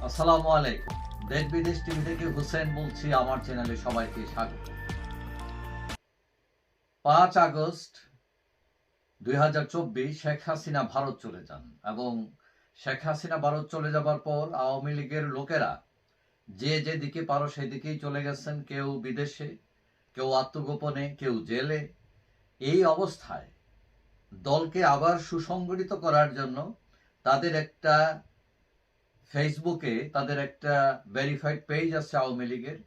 আসসালামু আলাইকুম। দেশ বিদেশ টিভি থেকে হুসেন বলছি, আমার চ্যানেলে সবাইকে স্বাগত। 5 আগস্ট 2024 শেখ হাসিনা ভারত চলে যান এবং শেখ হাসিনা ভারত চলে যাবার পর আওয়ামী লীগের লোকেরা যে যেদিকে পারো সেদিকেই চলে গেছেন, কেউ বিদেশে, কেউ আত্মগোপনে, কেউ জেলে। এই অবস্থায় দলকে আবার সুসংগঠিত করার জন্য তাদের একটা ফেসবুকে তাদের একটা ভেরিফাইড পেজ আছে আওয়ামী লীগের,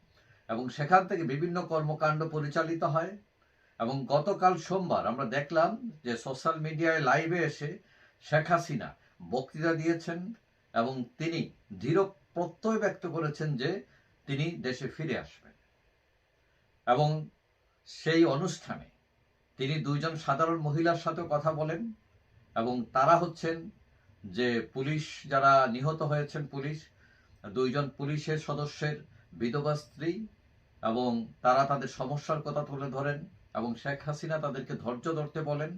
এবং সেখান থেকে বিভিন্ন কর্মকাণ্ড পরিচালিত হয়। এবং গতকাল সোমবার আমরা দেখলাম যে সোশ্যাল মিডিয়ায় লাইভে এসে শেখ হাসিনা বক্তৃতা দিয়েছেন এবং তিনি দৃঢ় প্রত্যয় ব্যক্ত করেছেন যে তিনি দেশে ফিরে আসবেন। এবং সেই অনুষ্ঠানে তিনি দুইজন সাধারণ মহিলার সাথে কথা বলেন, এবং তারা হচ্ছেন যে পুলিশ যারা নিহত হয়েছেন, দুইজন পুলিশের সদস্যের বিধবা স্ত্রী, এবং তারা তাদের সমস্যার কথা তুলে ধরেন এবং শেখ হাসিনা তাদেরকে ধৈর্য ধরতে বলেন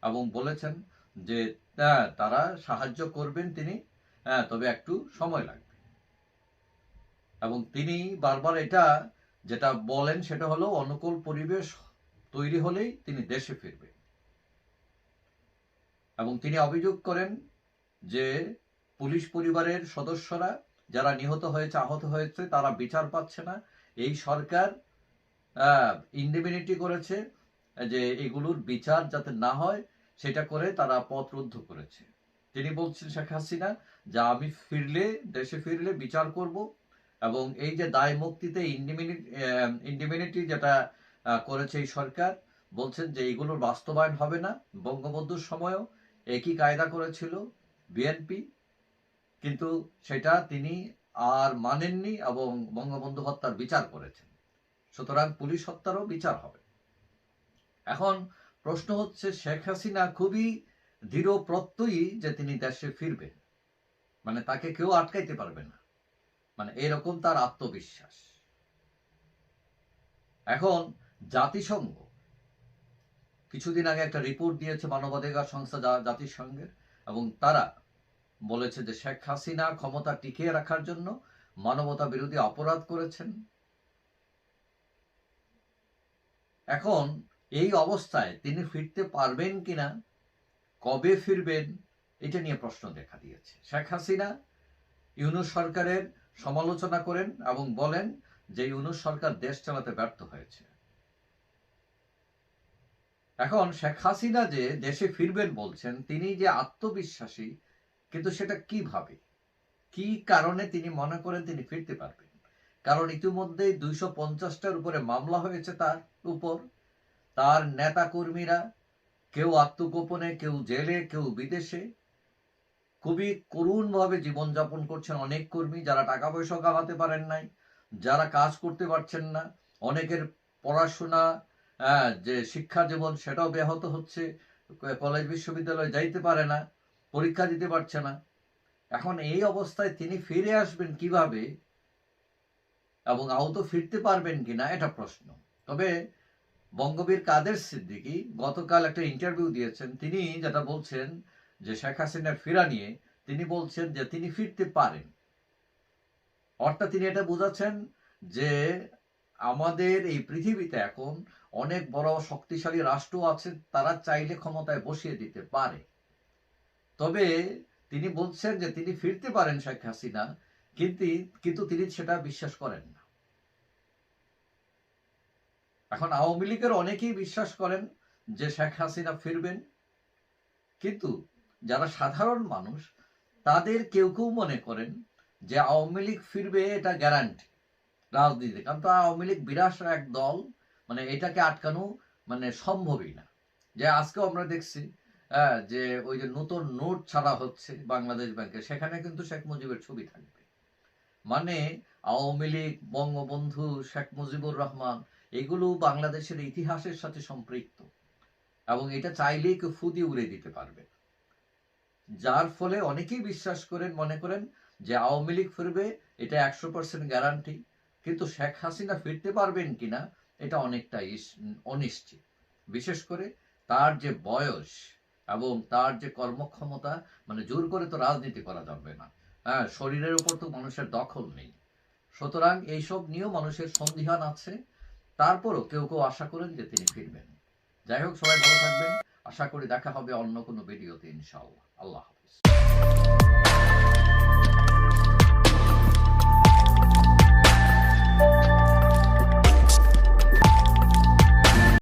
এবং বলেছেন যে তারা সাহায্য করবেন তিনি, তবে একটু সময় লাগবে। এবং তিনি বারবার যেটা বলেন সেটা হলো অনুকূল পরিবেশ তৈরি হলেই তিনি দেশে ফিরবেন। এবং তিনি অভিযোগ করেন যে পুলিশ পরিবারের সদস্যরা যারা নিহত হয়েছে, আহত হয়েছে, তারা বিচার পাচ্ছে না। এই সরকার ইন্ডিমিনিটি করেছে যে এগুলোর বিচার যাতে না হয় সেটা করে তারা পথ রুদ্ধ করেছে। তিনি বলছেন শেখ হাসিনা যে আমি দেশে ফিরলে বিচার করব, এবং এই যে দায় মুক্তিতে ইন্ডিমিনিটি যেটা করেছে এই সরকার, বলছেন যে এইগুলোর বাস্তবায়ন হবে না। বঙ্গবন্ধুর সময়ও একই কায়দা করেছিল বিএনপি, কিন্তু সেটা তিনি আর মানেননি এবং বঙ্গবন্ধু হত্যার বিচার করেছেন। সুতরাং পুলিশ হত্যারও বিচার হবে। এখন প্রশ্ন হচ্ছে, শেখ হাসিনা খুবই দৃঢ় প্রত্যয়ী যে তিনি দেশে ফিরবেন, মানে তাকে কেউ আটকাইতে পারবে না, মানে এরকম তার আত্মবিশ্বাস। এখন জাতিসংঘ কিছুদিন আগে একটা রিপোর্ট দিয়েছে, মানবাধিকার সংস্থা জাতিসংঘের, এবং তারা বলেছে যে শেখ হাসিনা ক্ষমতা টিকিয়ে রাখার জন্য মানবতা বিরোধী অপরাধ করেছেন। এখন এই অবস্থায় তিনি ফিরতে পারবেন কিনা, কবে ফিরবেন, এটা নিয়ে প্রশ্ন দেখা দিয়েছে। শেখ হাসিনা ইউনূস সরকারের সমালোচনা করেন এবং বলেন যে ইউনূস সরকার দেশ চালাতে ব্যর্থ হয়েছে। এখন শেখ হাসিনা যে দেশে ফিরবেন বলছেন, তিনি যে আত্মবিশ্বাসী, কিন্তু সেটা কিভাবে, কি কারণে তিনি মনে করেন তিনি ফিরতে পারবেন? কারণ ইতিমধ্যেই 250টার উপরে মামলা হয়েছে তার উপর। তার নেতা কর্মীরা কেউ আত্মগোপনে, কেউ জেলে, কেউ বিদেশে খুবই করুণভাবে জীবনযাপন করছেন। অনেক কর্মী যারা টাকা পয়সা কামাতে পারেন নাই, যারা কাজ করতে পারছেন না, অনেকের পড়াশোনা, যে শিক্ষা জীবন সেটাও ব্যাহত হচ্ছে, কলেজ বিশ্ববিদ্যালয়ে যাইতে পারে না, পরীক্ষা দিতে পারছে না। এখন এই অবস্থায় তিনি ফিরে আসবেন কিভাবে এবং আদৌ ফিরতে পারবেন কিনা, এটা প্রশ্ন। তবে বঙ্গবীর কাদের সিদ্দিকী গতকাল একটা ইন্টারভিউ দিয়েছেন, তিনি যেটা বলছেন যে শেখ হাসিনার ফেরা নিয়ে তিনি বলছেন যে তিনি ফিরতে পারেন। অর্থাৎ তিনি এটা বোঝাচ্ছেন যে আমাদের এই পৃথিবীতে এখন অনেক বড় শক্তিশালী রাষ্ট্র আছে, তারা চাইলে ক্ষমতায় বসিয়ে দিতে পারে। তবে তিনি বলছেন যে তিনি ফিরতে পারেন শেখ হাসিনা, কিন্তু তিনি সেটা বিশ্বাস করেন না। এখন আওয়ামী লীগের অনেকেই বিশ্বাস করেন যে শেখ হাসিনা ফিরবেন, কিন্তু যারা সাধারণ মানুষ তাদের কেউ কেউ মনে করেন যে আওয়ামী লীগ ফিরবে, এটা গ্যারান্টি রাজনীতি। কারণ তো আওয়ামী লীগ বিরাট এক দল, মানে এটাকে আটকানো মানে সম্ভবই না। যে আজকেও আমরা দেখছি যে ওই যে নতুন নোট ছাড়া হচ্ছে বাংলাদেশ ব্যাংকে, সেখানে কিন্তু শেখ মুজিবের ছবি থাকবে। মানে আওয়ামী লীগ, বঙ্গবন্ধু, শেখ মুজিবুর রহমান, এগুলো বাংলাদেশের ইতিহাসের সাথে সম্পৃক্ত, এবং এটা চাইলেই কেউ ফু দিয়ে উড়িয়ে দিতে পারবে। যার ফলে অনেকেই বিশ্বাস করেন, মনে করেন যে আওয়ামী লীগ ফিরবে, এটা 100% গ্যারান্টি, কিন্তু শেখ হাসিনা ফিরতে পারবেন কিনা এটা অনেকটা অনিশ্চিত। বিশেষ করে তার যে বয়স এবং তার যে কর্মক্ষমতা, মানে জোর করে তো রাজনীতি করা যাবে না। হ্যাঁ, শরীরের উপর তো মানুষের দখল নেই। সুতরাং এইসব নিয়েও মানুষের সন্দিহান আছে। তারপরও কেউ কেউ আশা করেন যে তিনি ফিরবেন। যাই হোক, সবাই ভালো থাকবেন। আশা করি দেখা হবে অন্য কোনো ভিডিওতে ইনশাআল্লাহ। আল্লাহ হাফিজ।